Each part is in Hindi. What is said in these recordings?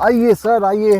आइए सर, आइए।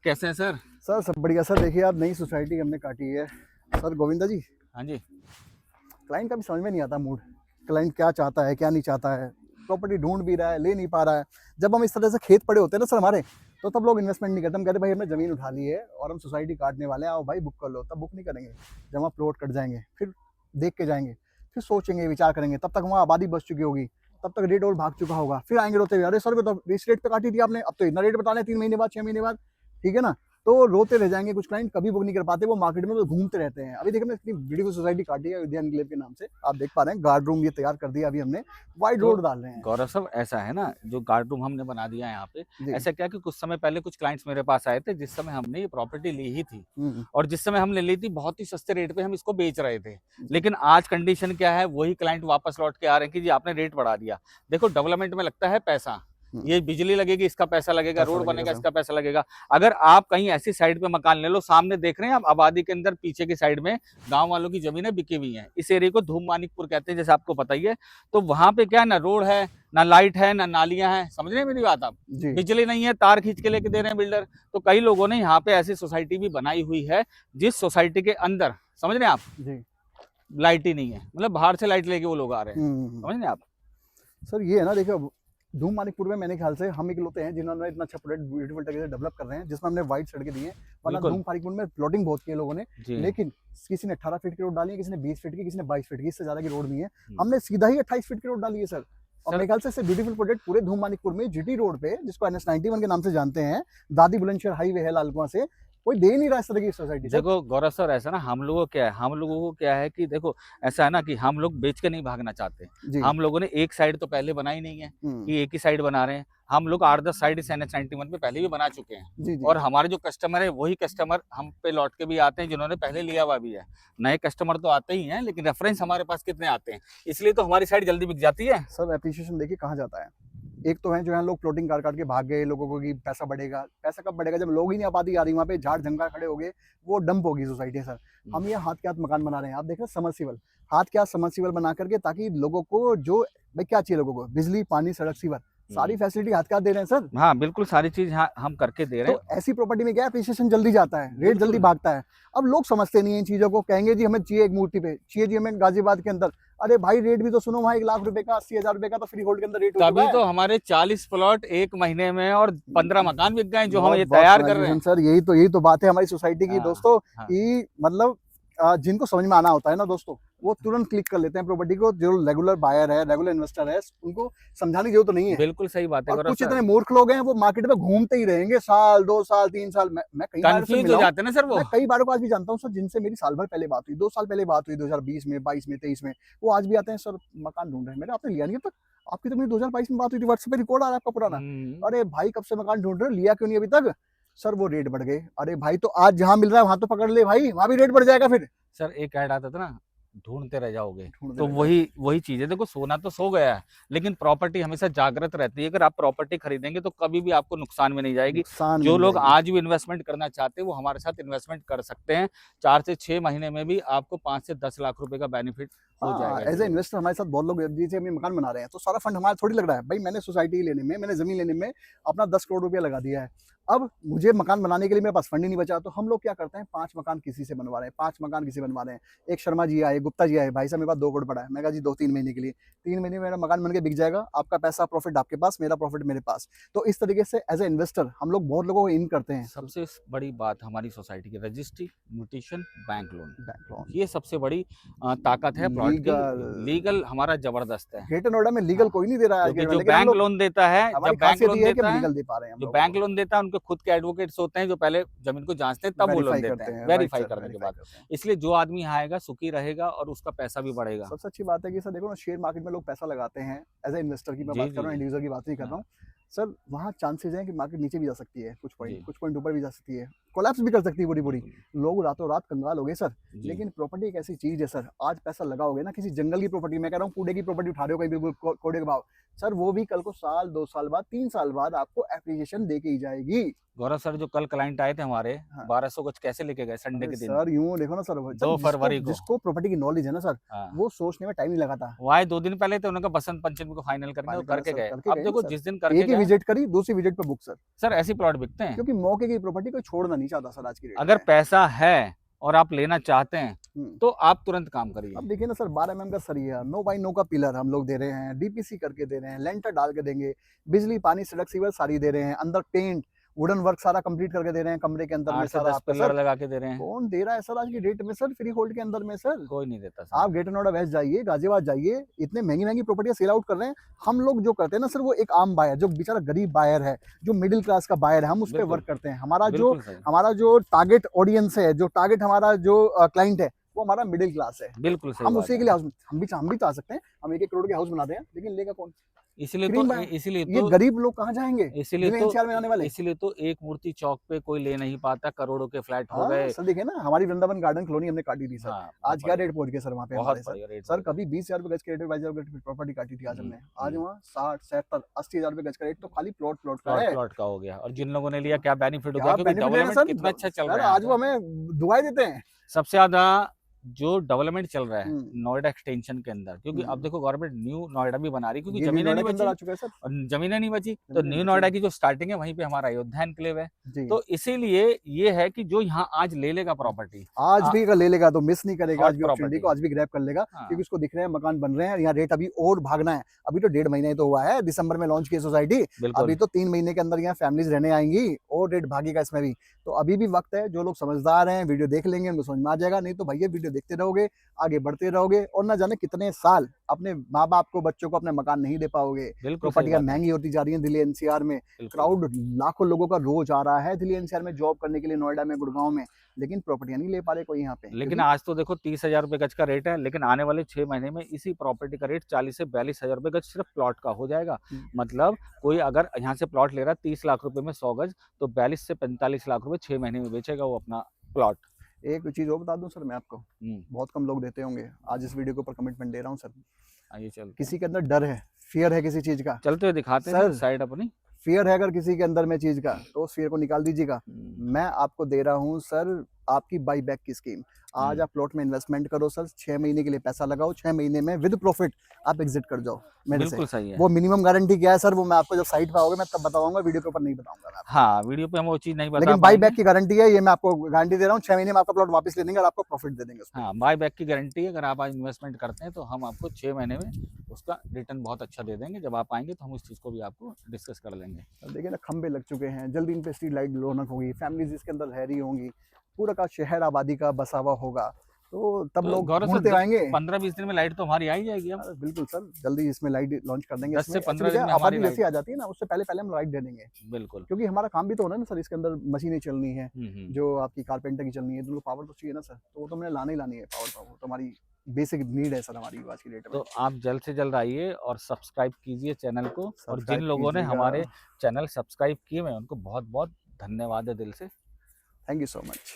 कैसे हैं सर? सर सब बढ़िया सर। देखिए आप, नई सोसाइटी हमने काटी है सर। गोविंदा जी, हाँ जी। क्लाइंट का भी समझ में नहीं आता मूड। क्लाइंट क्या चाहता है, क्या नहीं चाहता है। प्रॉपर्टी ढूंढ भी रहा है, ले नहीं पा रहा है। जब हम इस तरह से खेत पड़े होते हैं ना सर हमारे, तो तब लोग इन्वेस्टमेंट नहीं करते। हम कहते भाई हमने ज़मीन उठा ली है और हम सोसाइटी काटने वाले हैं, आओ भाई बुक कर लो। तब बुक नहीं करेंगे। जब वहाँ प्लॉट कट जाएंगे, फिर देख के जाएंगे, फिर सोचेंगे, विचार करेंगे। तब तक वहाँ आबादी बच चुकी होगी, तब तक रेट और भाग चुका होगा। फिर आएंगे रोते हुए, अरे सर तो इस रेट पे काटी थी आपने, अब तो इतना रेट बता रहे हैं 3 महीने बाद, 6 महीने बाद। ठीक है ना। तो रोते रह जाएंगे। कुछ क्लाइंट कभी बुक नहीं कर पाते, वो मार्केट में तो घूमते रहते हैं। अभी देखिए हमने इतनी ब्यूटीफुल सोसाइटी काटी है अयोध्या एनक्लेव के नाम से, आप देख पा रहे हैं। गार्ड रूम ये तैयार कर दिया अभी हमने, वाइड तो रोड डाल रहे हैं। गौरव साहब, ऐसा है ना, जो गार्ड रूम हमने बना दिया है यहाँ पे, जी। ऐसा क्या कि कुछ समय पहले कुछ क्लाइंट्स मेरे पास आए थे जिस समय हमने ये प्रॉपर्टी ली ही थी। हम्म। और जिस समय हमने ली थी बहुत ही सस्ते रेट पे हम इसको बेच रहे थे। जी। लेकिन आज कंडीशन क्या है, वही क्लाइंट वापस लौट के आ रहे हैं कि जी आपने रेट बढ़ा दिया। देखो, डेवलपमेंट में लगता है पैसा। ये बिजली लगेगी, इसका पैसा लगेगा, पैसा रोड लगेगा बनेगा, सर। इसका पैसा लगेगा। अगर आप कहीं ऐसी साइड पे मकान ले लो, सामने देख रहे हैं आप आबादी के अंदर पीछे की साइड में गांव वालों की जमीनें बिकी हुई हैं। इस एरिया को धूम मानिकपुर कहते हैं, जैसे आपको पता ही है। तो वहां पे क्या, ना रोड है, ना लाइट है, ना नालियां हैं। समझ रहे हैं मेरी बात आप? जी। बिजली नहीं है, तार खींच के लेके दे रहे हैं बिल्डर। तो कई लोगों ने यहाँ पे ऐसी सोसाइटी भी बनाई हुई है जिस सोसाइटी के अंदर, समझ रहे हैं आप, जी। लाइट ही नहीं है। मतलब बाहर से लाइट लेके वो लोग आ रहे हैं। हम्म। समझ रहे हैं आप? सर ये है ना, देखिए धूम मानिकपुर में मेरे ख्याल से हम इकलौते हैं जिन्होंने इतना अच्छा प्रोडक्ट ब्यूटीफुल तरीके से डेवलप कर रहे हैं, जिसमें हमने वाइड सड़कें दी हैं। वरना बिल्कुल। धूम मानिकपुर में प्लॉटिंग बहुत की है लोगों ने। जी। लेकिन किसी ने 18 फीट की रोड डाली है, किसी ने 20 फीट की, किसी ने 22 फीट की। इससे ज्यादा की रोड नहीं है। हमने सीधा ही 28 फीट की रोड डाली है सर। और सर, मेरे ख्याल से इससे ब्यूटीफुल प्रोडक्ट पूरे धूम मानिकपुर में जीटी रोड पे, जिसको NH91 के नाम से जानते हैं, दादी बुलंदशहर हाईवे है लालकुआं से, कोई दे नहीं रहा इस तरह की सोसाइटी सर। देखो गौरव सर, ऐसा ना, हम लोगों को क्या है कि देखो, ऐसा है ना कि हम लोग बेच के नहीं भागना चाहते। जी। हम लोगों ने एक साइड तो पहले बनाई नहीं है हम्म। कि एक ही साइड बना रहे हैं। हम लोग 8-10 साइड इस NH91 पे पहले भी बना चुके हैं। जी। जी। और हमारे जो कस्टमर है वही कस्टमर हम पे लौट के भी आते हैं जिन्होंने पहले लिया हुआ भी है। नए कस्टमर तो आते ही हैं, लेकिन रेफरेंस हमारे पास कितने आते हैं, इसलिए तो हमारी साइड जल्दी बिक जाती है। सर एप्रिसिएशन देखिए कहाँ जाता है। एक तो है जो है लोग प्लॉटिंग काट काट के भाग गए, लोगों को कि पैसा बढ़ेगा। पैसा कब बढ़ेगा, जब लोग ही नहीं आबादी आ रही वहाँ पे, झाड़ जंगल खड़े हो गए, वो डंप होगी सोसाइटी सर। हम ये हाथ के हाथ मकान बना रहे हैं। आप देख रहे हैं समरसीबल, हाथ के हाथ समरसीबल बना करके, ताकि लोगों को जो भाई क्या चाहिए, लोगों को बिजली, पानी, सड़क, सीवर, सारी फैसिलिटी हाथ के हाथ दे रहे हैं सर। हाँ बिल्कुल, सारी चीज हम करके दे रहे तो हैं। ऐसी प्रॉपर्टी में क्या है, एप्रिसिएशन जल्दी जाता है, रेट जल्दी बिल्कुल। भागता है। अब लोग समझते नहीं है इन चीजों को। कहेंगे जी हमें चाहिए एक मूर्ति पे, चाहिए जी हमें गाजियाबाद के अंदर। अरे भाई रेट भी तो सुनो, वहाँ 1 लाख रुपए का, 80,000 रुपए का तो फ्री होल्ड के अंदर रेट हो चुका तभी है। तो हमारे 40 प्लॉट एक महीने में और 15 मकान बिक गए जो हम बहुत ये बहुत तैयार कर रहे कॉन्ग्रेचुलेशन हैं। सर। यही तो बात है हमारी सोसाइटी की हाँ। दोस्तों, हाँ। कि मतलब जिनको समझ में आना होता है ना दोस्तों, वो तुरंत क्लिक कर लेते हैं प्रॉपर्टी को। जो रेगुलर बायर है, रेगुलर इन्वेस्टर है, उनको समझाने की जरूरत नहीं है। बिल्कुल सही बात है और गौरव कुछ सर। इतने मूर्ख लोग हैं, वो मार्केट में घूमते ही रहेंगे साल, 2 साल, 3 साल। मैं कई बार से कंफ्यूज हो मिला हूँ। जाते हैं ना सर वो। मैं कई बारों को आज भी जानता हूँ सर, जिनसे मेरी साल भर पहले बात हुई, 2 साल पहले बात हुई, 2020 में, 22 में, 23 में। वो आज भी आते हैं, सर मकान ढूंढ रहे हैं। मैंने, आपने लिया नहीं अब तक? आपकी तो मेरी 2022 में बात हुई थी, व्हाट्सएप पे रिकॉर्ड आ रहा है आपका पुराना। हम्म। अरे भाई कब से मकान ढूंढ रहे हो, लिया क्यों नहीं अभी तक? सर वो रेट बढ़ गए। अरे भाई तो आज जहां मिल रहा है वहां तो पकड़ ले भाई, वहां भी रेट बढ़ जाएगा फिर। सर एक ऐड आता था ना, ढूंढते रह जाओगे। ढूंढते तो रह जाओ। वही वही चीज है। देखो, सोना तो सो गया है, लेकिन प्रॉपर्टी हमेशा जागृत रहती है। अगर आप प्रॉपर्टी खरीदेंगे तो कभी भी आपको नुकसान में नहीं जाएगी। नुकसान में जो नहीं लोग जाएगी। आज भी इन्वेस्टमेंट करना चाहते हैं वो हमारे साथ इन्वेस्टमेंट कर सकते हैं। 4 से 6 महीने में भी आपको 5 से 10 लाख रुपए का बेनिफिट हो हाँ, जाएगा एज ए इसमें। इन्वेस्टर हमारे साथ बहुत लोग, जैसे हम मकान बना रहे हैं, तो सारा फंड हमारा थोड़ी लग रहा है भाई। मैंने सोसाइटी लेने में, मैंने जमीन लेने में अपना 10 करोड़ रुपया लगा दिया है। अब मुझे मकान बनाने के लिए मेरे पास फंड ही नहीं बचा। तो हम लोग क्या करते हैं, 5 मकान किसी से बनवा रहे हैं, 5 मकान किसी से बनवा रहे हैं। एक शर्मा जी आए, गुप्ता जी आए, भाई साहब मेरे पास 2 करोड़ पड़ा है। मैं कहा जी 2-3 महीने के लिए, 3 महीने में मेरा मकान बन के बिक जाएगा। आपका पैसा प्रॉफिट आपके पास, मेरा प्रॉफिट मेरे पास। तो इस तरीके से एज ए इन्वेस्टर हम लोग बहुत लोगों को इन करते हैं। सबसे बड़ी बात हमारी सोसाइटी की registry, mutation, bank loan, bank loan, ये सबसे बड़ी ताकत है प्लॉट की। लीगल। लीगल हमारा जबरदस्त है। ग्रेटर नोएडा में लीगल हाँ, कोई नहीं दे रहा है आज के क्योंकि समय में, जो लेकिन हम बैंक लोग, लोन देता है, हमारी जब बैंक खासियत लोन ये है कि हम देता है, लीगल दे पा रहे हैं हम जो लोगों बैंक को। लोन देता है उनके खुद के एडवोकेट्स होते हैं जो पहले जमीन को जांचते हैं, तब वो लोन वेरीफाई देते करते हैं, हैं, राइट वेरीफाई सर, करने के वेरीफाई बाद। करते हैं। इसलिए जो आदमी यहाँ आएगा सुखी रहेगा और उसका पैसा भी बढ़ेगा। सबसे अच्छी बात है कि सर देखो ना, शेयर मार्केट में लोग पैसा लगाते हैं। एज ए इन्वेस्टर की मैं जी बात कर जी रहा हूँ, जी। इंडिविजुअल की बात नहीं कर रहा हाँ। हूँ। सर वहाँ चांसेस हैं कि मार्केट नीचे भी जा सकती है, जी। कुछ पॉइंट ऊपर भी जा सकती है, कोलैप्स भी कर सकती है पूरी पूरी। बिल्कुल। लोग रातों रात कंगाल हो गए सर। जी। लेकिन प्रॉपर्टी एक ऐसी चीज है सर, आज पैसा लगाओगे ना किसी जंगल की प्रॉपर्टी, मैं कह रहा हूँ कूड़े की प्रॉपर्टी उठा रहे हो कहीं बिल्कुल कोड़े के भाव, सर वो भी कल को साल, 2 साल बाद, 3 साल बाद आपको एप्रिसिएशन दे के ही जाएगी। गौरव सर जो कल क्लाइंट आए थे हमारे, हाँ। 1200 गज कैसे लेके गए संडे अरे के दिन? सर यूं देखो ना सर, 2 फरवरी को। जिसको प्रॉपर्टी की नॉलेज है ना सर, हाँ। वो सोचने में टाइम नहीं लगाता। वो आए 2 दिन पहले थे, उन्होंने कहा बसंत पंचमी को फाइनल करेंगे, वो फाइनल करना करके सर, गए। करके अब गए देखो ना जिस सर। दिन करके एक ही गए, विजिट करी, दूसरी विजिट पे बुक सर, सर ऐसे प्लॉट बिकते हैं। क्योंकि मौके की प्रॉपर्टी कोई छोड़ना नहीं चाहता सर आज की डेट अगर में। पैसा है और आप लेना चाहते हैं हम्म। तो आप तुरंत काम करिए। अब देखिए ना सर, 12 mm का सरिया, 9x9 का पिलर हम लोग दे रहे हैं, डीपीसी करके दे रहे हैं, लेंटर डाल के देंगे, बिजली पानी सड़क सीवर सारी दे रहे हैं, अंदर पेंट वुडन वर्क सारा कंप्लीट करके दे रहे हैं, कमरे के अंदर में 8 से सारा 10 आपका पिलर सर। लगा के दे रहे हैं। कौन दे रहा है सर आज की डेट में सर, फ्री होल्ड के अंदर में सर? कोई नहीं देता सर। आप ग्रेटर नोएडा वेस्ट जाइए, गाजियाबाद जाइए, इतने महंगी महंगी प्रॉपर्टियां सेल आउट कर रहे हैं। हम लोग जो करते हैं ना सर, वो एक आम बायर, जो बेचारा गरीब बायर है, जो मिडिल क्लास का बायर है, हम उस पर बिल्कुल। वर्क करते हैं। हमारा बिल्कुल जो टारगेट ऑडियंस है, जो टारगेट हमारा जो क्लाइंट है, वो हमारा मिडिल क्लास है। बिल्कुल सही हम बात उसी है। के लिए हाउस, हम भी चाह सकते हैं, हम 1-1 करोड़ के हाउस बनाते हैं, लेकिन लेगा कौन? इसीलिए क्रीम तो बायर। इसीलिए ये तो गरीब लोग कहाँ जाएंगे इसीलिए जिले तो एनसीआर में आने वाले? इसीलिए तो एक मूर्ति चौक पे कोई ले नहीं पाता, करोड़ों के फ्लैट हो हाँ गए। सर, देखिए ना, हमारी वृंदावन गार्डन कॉलोनी हमने काटी थी सर। हाँ, आज बहुत क्या बढ़िया, रेट पहुंच गया सर वहाँ पे बहुत हमारे सर? बढ़िया रेट सर मिल गया। कभी 20,000 रुपए गज के रेट, 22,000 रुपए प्रॉपर्टी काटी थी आज हमने। आज वहाँ 60, 70, 80,000 रुपए गज का रेट तो खाली प्लॉट का प्लॉट है। प्लॉट का हो गया, और जिन लोगों ने लिया क्या बेनिफिट हो क्या गया, क्योंकि बेनिफिट लेगा डेवलपमेंट सर? कितना अच्छा चल सर रहा है आज वो यहाँ हमें दुआएं देते हैं। पे। सबसे ज्यादा जो डेवलपमेंट चल रहा है हम्म। नोएडा एक्सटेंशन के अंदर, क्योंकि अब देखो गवर्नमेंट न्यू नोएडा भी बना रही है, क्योंकि ये न्यू जमीनें नोएडा नहीं के अंदर आ बची। चुका है सर। और जमीनें नहीं बची तो जमीनें न्यू बची नोएडा हैं। की जो स्टार्टिंग है वहीं पे हमारा अयोध्या एनक्लेव है। जी। तो इसीलिए ये है कि जो यहाँ आज ले लेगा प्रॉपर्टी, आज भी अगर ले लेगा तो मिस नहीं करेगा, आज हॉट भी अपॉर्चुनिटी प्रॉपर्टी। को आज भी ग्रैब कर लेगा, हाँ, क्योंकि उसको दिख रहे हैं मकान बन रहे हैं, यहाँ रेट अभी और भागना है। अभी तो 1.5 महीने तो हुआ है, दिसंबर में लॉन्च की सोसाइटी, बिल्कुल अभी तो 3 महीने के अंदर यहाँ फैमिलीज रहने आएंगी और रेट भागेगा इसमें भी। तो अभी भी वक्त है, जो लोग समझदार हैं वीडियो देख लेंगे, उनको समझ में आ जाएगा। नहीं तो भैया वीडियो देखते रहोगे, आगे बढ़ते रहोगे, और ना जाने कितने साल अपने माँ बाप को, बच्चों को अपने मकान नहीं दे पाओगे। बिल्कुल सही प्रॉपर्टियां बात है। महंगी होती जा रही हैं दिल्ली एनसीआर में। बिल्कुल। क्राउड लाखों लोगों का रोज आ रहा है दिल्ली एनसीआर में जॉब करने के लिए, नोएडा में, गुड़गांव में, लेकिन प्रॉपर्टियां नहीं ले पा रहे कोई यहाँ पे। लेकिन क्योंकि आज तो देखो 30,000 रुपए गज का रेट है, लेकिन आने वाले 6 महीने में इसी प्रॉपर्टी का रेट 40 से 42,000 रुपए गज सिर्फ प्लॉट का हो जाएगा। मतलब कोई अगर यहाँ से प्लॉट ले रहा है 30 लाख रुपए में 100 गज, तो 42 से 45 लाख रुपए 6 महीने में बेचेगा वो अपना प्लॉट। एक चीज और बता दूं सर मैं आपको, बहुत कम लोग देते होंगे, आज इस वीडियो के ऊपर कमिटमेंट दे रहा हूँ सर। आइए चलते किसी के अंदर डर है, फियर है किसी चीज का, चलते हुए दिखाते हैं सर। साइड अपनी। फियर है अगर किसी के अंदर में चीज का, तो उस फियर को निकाल दीजिएगा। मैं आपको दे रहा हूँ सर आपकी बाई बैक की स्कीम। आज आप प्लॉट में इन्वेस्टमेंट करो सर, 6 महीने के लिए पैसा लगाओ, 6 महीने में विद प्रॉफिट आप एग्जिट कर जाओ मेरे से। बिल्कुल सही है। वो मिनिमम गारंटी क्या है सर, वो मैं आपको जब साइट पे आओगे मैं तब बताऊंगा, वीडियो के ऊपर नहीं बताऊंगा मैं आपको। हाँ, वीडियो पे हम वो चीज नहीं बता लेकिन बाई पाएंगे। बैक की गारंटी है, ये मैं आपको गारंटी दे रहा हूँ। 6 महीने में आपका प्लॉट वापस ले लेंगे और आपको प्रॉफिट दे देंगे उसमें। हाँ, बाय बैक की गारंटी है। अगर आप आज इन्वेस्टमेंट करते हैं तो हम आपको 6 महीने में उसका रिटर्न बहुत अच्छा दे देंगे। जब आप आएंगे तो हम उस चीज़ को भी आपको डिस्कस कर लेंगे। अब देखिए ना, खंबे लग चुके हैं, जल्दी इन पे स्ट्रीट लाइट रौनक होगी, फैमिलीज इसके अंदर रह रही होंगी, पूरा का शहर आबादी का बसा हुआ होगा, तो तब लोग घूमते आएंगे। 15-20 दिन में लाइट तो हमारी आ ही जाएगी। अब बिल्कुल सर, जल्दी इसमें लाइट लॉन्च कर देंगे। 10 से 15 इसमें दिन में आबादी हमारी जैसी आ जाती है ना, उससे पहले पहले हम लाइट दे देंगे, बिल्कुल। क्योंकि हमारा काम भी तो होना है ना सर, इसके अंदर मशीनें चलनी है, जो आपकी कारपेंटर की चलनी है, तो पावर तो चाहिए ना सर, तो वो तो मैंने लानी लानी है पावर, तो हमारी बेसिक नीड है सर हमारी आज की डेट में। तो आप जल्द से जल्द आइए और सब्सक्राइब कीजिए चैनल को, और जिन सब्सक्राइब लोगों ने कीजिएगा। हमारे चैनल सब्सक्राइब किए मैं उनको बहुत बहुत धन्यवाद है दिल से। Thank you so much.